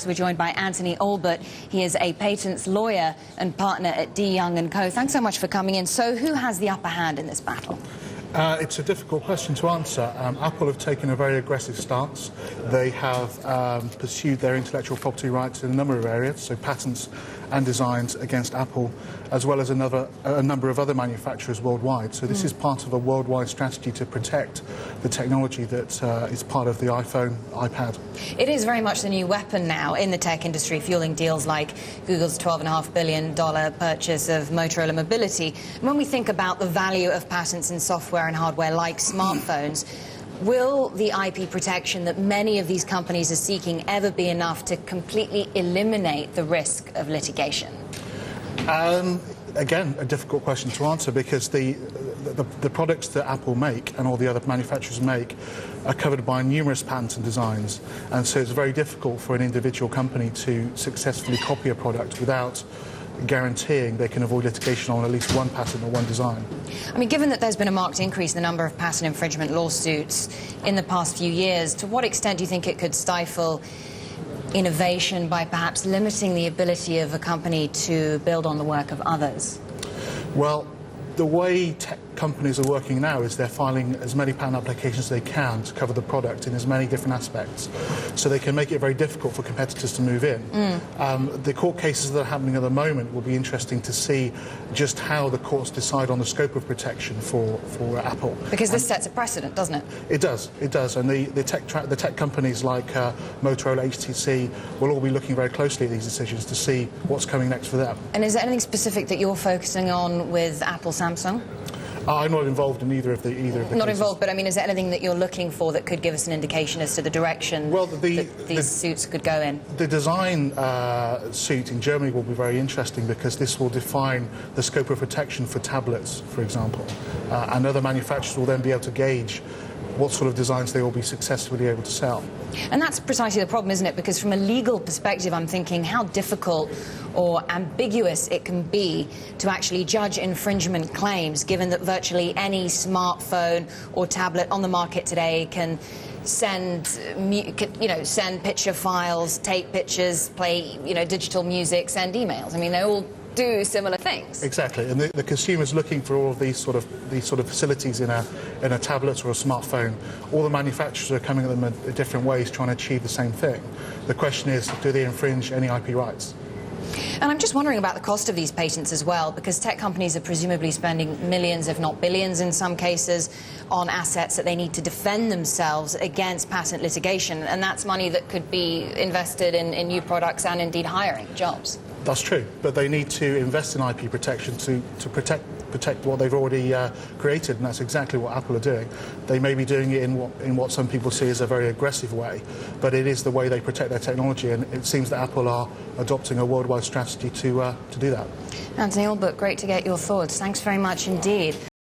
We're joined by Anthony Albutt. He is a patents lawyer and partner at D. Young & Co. Thanks so much for coming in. So who has the upper hand in this battle? It's a difficult question to answer. Apple have taken a very aggressive stance. They have pursued their intellectual property rights in a number of areas, so patents and designs against Apple, as well as a number of other manufacturers worldwide. So this is part of a worldwide strategy to protect the technology that is part of the iPhone, iPad. It is very much the new weapon now in the tech industry, fueling deals like Google's $12.5 billion purchase of Motorola Mobility. When we think about the value of patents in software and hardware like smartphones, will the IP protection that many of these companies are seeking ever be enough to completely eliminate the risk of litigation? Again, a difficult question to answer because the products that Apple make and all the other manufacturers make are covered by numerous patents and designs, and so it's very difficult for an individual company to successfully copy a product without guaranteeing they can avoid litigation on at least one patent or one design. I mean, given that there's been a marked increase in the number of patent infringement lawsuits in the past few years, to what extent do you think it could stifle innovation by perhaps limiting the ability of a company to build on the work of others? Well, the way tech companies are working now is they're filing as many patent applications as they can to cover the product in as many different aspects, so they can make it very difficult for competitors to move in. The court cases that are happening at the moment will be interesting to see just how the courts decide on the scope of protection for Apple. Because this sets a precedent, doesn't it? It does, and the tech companies like Motorola, HTC will all be looking very closely at these decisions to see what's coming next for them. And is there anything specific that you're focusing on with Apple, Samsung? I'm not involved in either of the Not cases. involved, but I mean, is there anything that you're looking for that could give us an indication as to the direction that these suits could go in? The design suit in Germany will be very interesting because this will define the scope of protection for tablets, for example, and other manufacturers will then be able to gauge what sort of designs they will be successfully able to sell. And that's precisely the problem, isn't it? Because from a legal perspective, I'm thinking how difficult or ambiguous it can be to actually judge infringement claims, given that virtually any smartphone or tablet on the market today can send picture files, take pictures, play, digital music, send emails. I mean, they all do similar things. Exactly, and the consumer's looking for all of these sort of facilities in a tablet or a smartphone. All the manufacturers are coming at them in different ways, trying to achieve the same thing. The question is, do they infringe any IP rights? And I'm just wondering about the cost of these patents as well, because tech companies are presumably spending millions, if not billions in some cases, on assets that they need to defend themselves against patent litigation, and that's money that could be invested in new products and indeed hiring jobs. That's true, but they need to invest in IP protection to protect what they've already created, and that's exactly what Apple are doing. They may be doing it in what some people see as a very aggressive way, but it is the way they protect their technology, and it seems that Apple are adopting a worldwide strategy to do that. Anthony Albutt, great to get your thoughts. Thanks very much indeed.